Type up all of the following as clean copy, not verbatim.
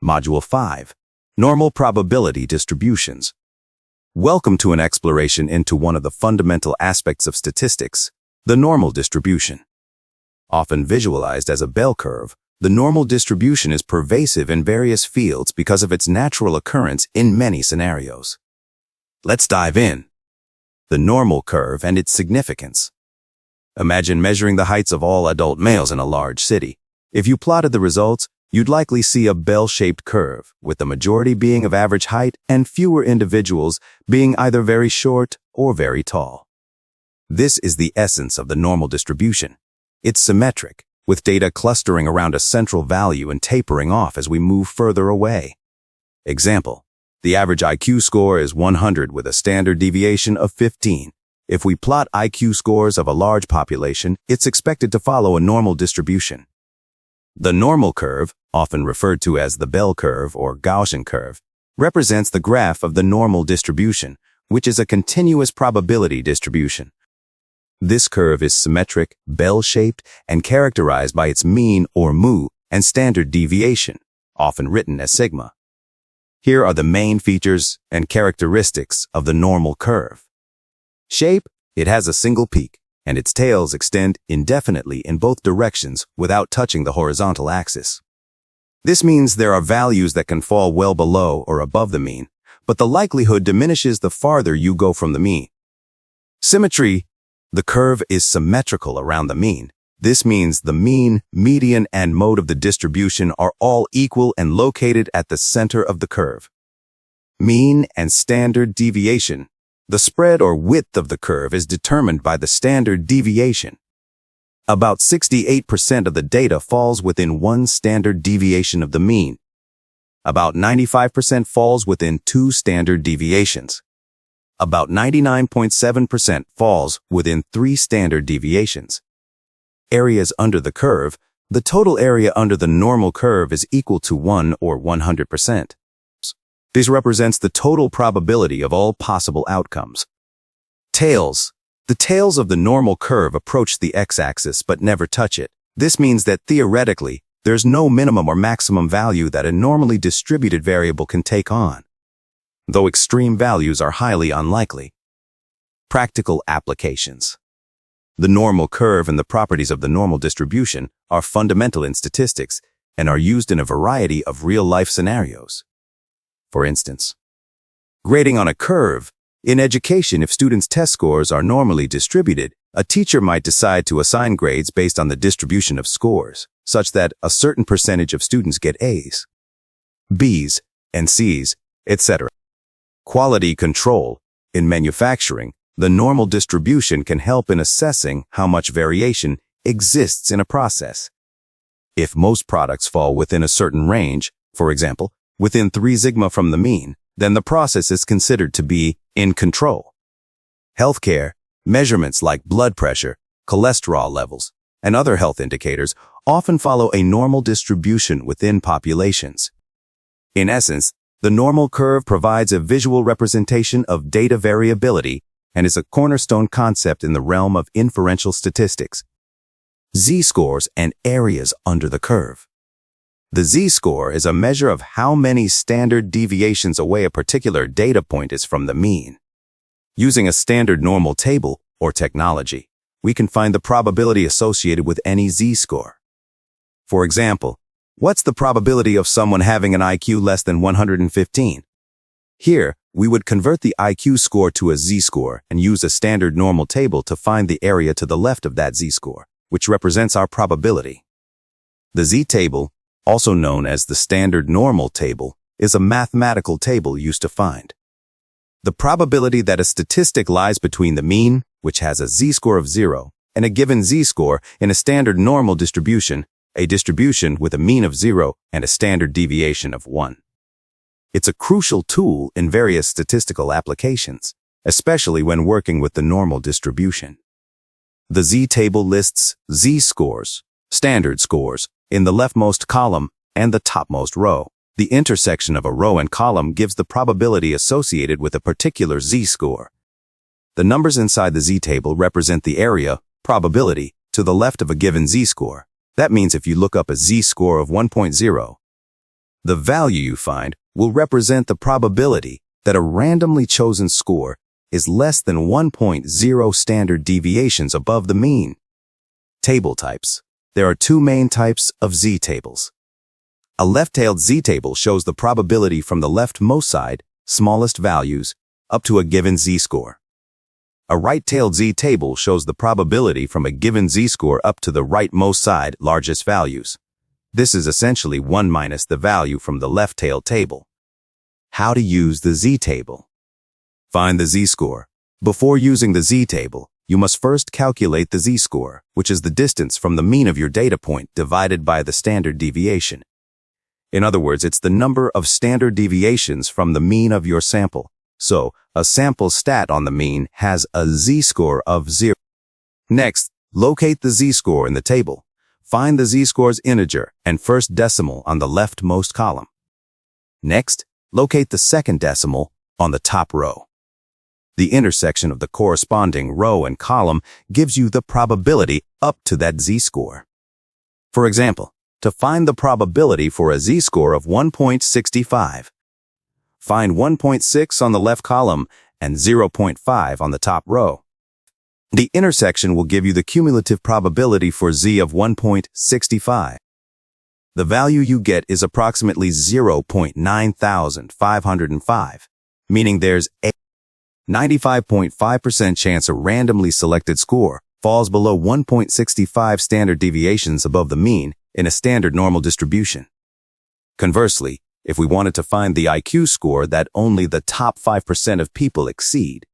Module 5, Normal Probability Distributions. Welcome to an exploration into one of the fundamental aspects of statistics, the normal distribution. Often visualized as a bell curve, the normal distribution is pervasive in various fields because of its natural occurrence in many scenarios. Let's dive in. The normal curve and its significance. Imagine measuring the heights of all adult males in a large city. If you plotted the results, you'd likely see a bell-shaped curve, with the majority being of average height and fewer individuals being either very short or very tall. This is the essence of the normal distribution. It's symmetric, with data clustering around a central value and tapering off as we move further away. Example: the average IQ score is 100 with a standard deviation of 15. If we plot IQ scores of a large population, it's expected to follow a normal distribution. The normal curve, often referred to as the bell curve or Gaussian curve, represents the graph of the normal distribution, which is a continuous probability distribution. This curve is symmetric, bell-shaped, and characterized by its mean or mu and standard deviation, often written as sigma. Here are the main features and characteristics of the normal curve. Shape: it has a single peak, and its tails extend indefinitely in both directions without touching the horizontal axis. This means there are values that can fall well below or above the mean, but the likelihood diminishes the farther you go from the mean. Symmetry: the curve is symmetrical around the mean. This means the mean, median, and mode of the distribution are all equal and located at the center of the curve. Mean and standard deviation: the spread or width of the curve is determined by the standard deviation. About 68% of the data falls within one standard deviation of the mean. About 95% falls within two standard deviations. About 99.7% falls within three standard deviations. Areas under the curve: the total area under the normal curve is equal to 1 or 100%. This represents the total probability of all possible outcomes. Tails: the tails of the normal curve approach the x-axis but never touch it. This means that theoretically, there's no minimum or maximum value that a normally distributed variable can take on, though extreme values are highly unlikely. Practical applications. The normal curve and the properties of the normal distribution are fundamental in statistics and are used in a variety of real-life scenarios. For instance, grading on a curve. In education, if students' test scores are normally distributed, a teacher might decide to assign grades based on the distribution of scores, such that a certain percentage of students get A's, B's, and C's, etc. Quality control. In manufacturing, the normal distribution can help in assessing how much variation exists in a process. If most products fall within a certain range, for example, within 3 sigma from the mean, then the process is considered to be in control. Healthcare, measurements like blood pressure, cholesterol levels, and other health indicators often follow a normal distribution within populations. In essence, the normal curve provides a visual representation of data variability and is a cornerstone concept in the realm of inferential statistics. Z-scores and areas under the curve. The z-score is a measure of how many standard deviations away a particular data point is from the mean. Using a standard normal table or technology, we can find the probability associated with any z-score. For example, what's the probability of someone having an IQ less than 115? Here, we would convert the IQ score to a z-score and use a standard normal table to find the area to the left of that z-score, which represents our probability. The z-table, also known as the standard normal table, is a mathematical table used to find the probability that a statistic lies between the mean, which has a z-score of 0, and a given z-score in a standard normal distribution, a distribution with a mean of 0 and a standard deviation of 1. It's a crucial tool in various statistical applications, especially when working with the normal distribution. The z-table lists z-scores, standard scores, in the leftmost column and the topmost row. The intersection of a row and column gives the probability associated with a particular z-score. The numbers inside the z-table represent the area, probability, to the left of a given z-score. That means if you look up a z-score of 1.0, The value you find will represent the probability that a randomly chosen score is less than 1.0 standard deviations above the mean. Table types. There are two main types of z-tables. A left-tailed z-table shows the probability from the leftmost side, smallest values, up to a given z-score. A right-tailed z-table shows the probability from a given z-score up to the rightmost side, largest values. This is essentially 1 minus the value from the left-tailed table. How to use the z-table. Find the z-score. Before using the z-table, you must first calculate the z-score, which is the distance from the mean of your data point divided by the standard deviation. In other words, it's the number of standard deviations from the mean of your sample. So, a sample stat on the mean has a z-score of 0. Next, locate the z-score in the table. Find the z-score's integer and first decimal on the leftmost column. Next, locate the second decimal on the top row. The intersection of the corresponding row and column gives you the probability up to that z-score. For example, to find the probability for a z-score of 1.65, find 1.6 on the left column and 0.5 on the top row. The intersection will give you the cumulative probability for z of 1.65. The value you get is approximately 0.9505, meaning there's a 95.5% chance a randomly selected score falls below 1.65 standard deviations above the mean in a standard normal distribution. Conversely, if we wanted to find the IQ score that only the top 5% of people exceed,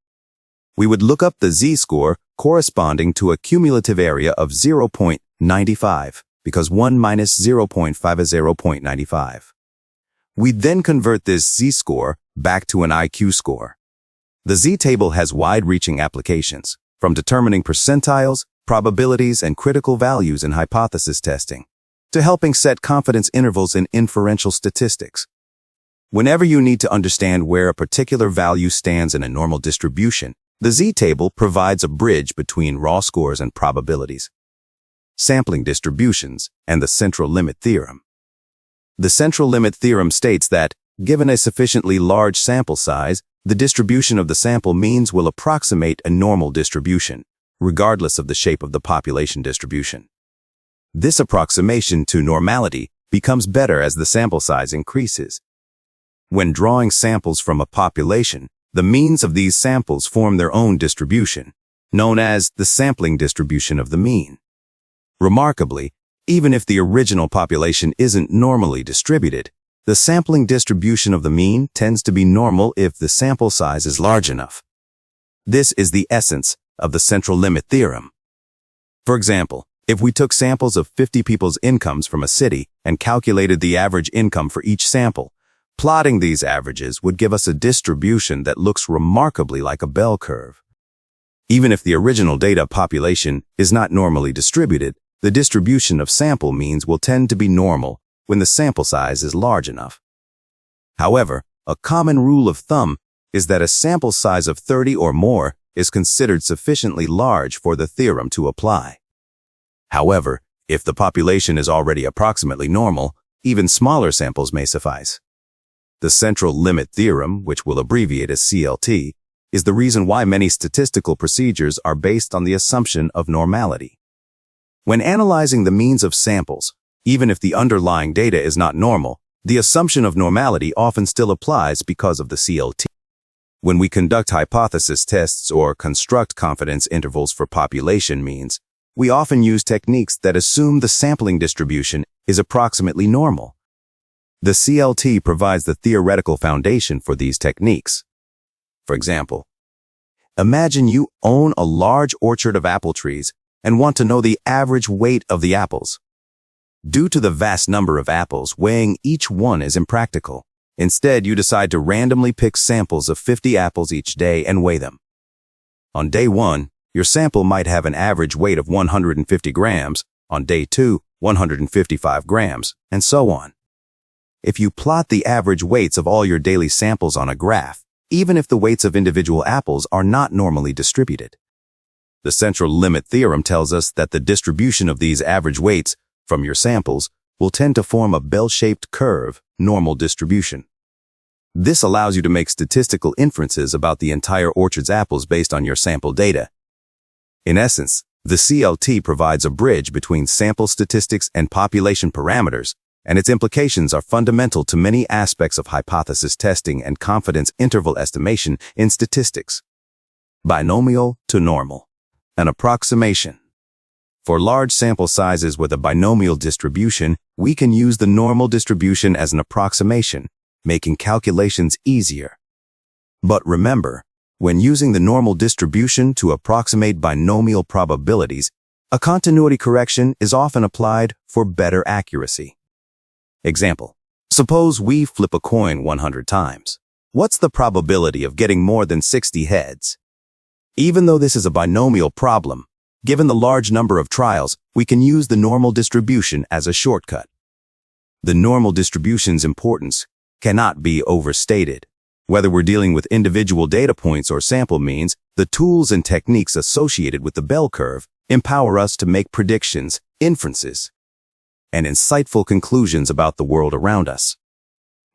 we would look up the z-score corresponding to a cumulative area of 0.95, because 1 minus 0.5 is 0.95. We then convert this z-score back to an IQ score. The z-table has wide-reaching applications, from determining percentiles, probabilities, and critical values in hypothesis testing, to helping set confidence intervals in inferential statistics. Whenever you need to understand where a particular value stands in a normal distribution, the z-table provides a bridge between raw scores and probabilities. Sampling distributions and the central limit theorem. The central limit theorem states that, given a sufficiently large sample size, the distribution of the sample means will approximate a normal distribution, regardless of the shape of the population distribution. This approximation to normality becomes better as the sample size increases. When drawing samples from a population, the means of these samples form their own distribution, known as the sampling distribution of the mean. Remarkably, even if the original population isn't normally distributed, the sampling distribution of the mean tends to be normal if the sample size is large enough. This is the essence of the central limit theorem. For example, if we took samples of 50 people's incomes from a city and calculated the average income for each sample, plotting these averages would give us a distribution that looks remarkably like a bell curve. Even if the original data population is not normally distributed, the distribution of sample means will tend to be normal when the sample size is large enough. However, a common rule of thumb is that a sample size of 30 or more is considered sufficiently large for the theorem to apply. However, if the population is already approximately normal, even smaller samples may suffice. The central limit theorem, which we'll abbreviate as CLT, is the reason why many statistical procedures are based on the assumption of normality. When analyzing the means of samples, even if the underlying data is not normal, the assumption of normality often still applies because of the CLT. When we conduct hypothesis tests or construct confidence intervals for population means, we often use techniques that assume the sampling distribution is approximately normal. The CLT provides the theoretical foundation for these techniques. For example, imagine you own a large orchard of apple trees and want to know the average weight of the apples. Due to the vast number of apples, weighing each one is impractical. Instead, you decide to randomly pick samples of 50 apples each day and weigh them. On day 1, your sample might have an average weight of 150 grams, on day 2, 155 grams, and so on. If you plot the average weights of all your daily samples on a graph, even if the weights of individual apples are not normally distributed, the central limit theorem tells us that the distribution of these average weights from your samples will tend to form a bell-shaped curve, normal distribution. This allows you to make statistical inferences about the entire orchard's apples based on your sample data. In essence, the CLT provides a bridge between sample statistics and population parameters, and its implications are fundamental to many aspects of hypothesis testing and confidence interval estimation in statistics. Binomial to normal. An approximation. For large sample sizes with a binomial distribution, we can use the normal distribution as an approximation, making calculations easier. But remember, when using the normal distribution to approximate binomial probabilities, a continuity correction is often applied for better accuracy. Example: suppose we flip a coin 100 times. What's the probability of getting more than 60 heads? Even though this is a binomial problem, given the large number of trials, we can use the normal distribution as a shortcut. The normal distribution's importance cannot be overstated. Whether we're dealing with individual data points or sample means, the tools and techniques associated with the bell curve empower us to make predictions, inferences, and insightful conclusions about the world around us.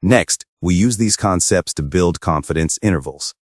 Next, we use these concepts to build confidence intervals.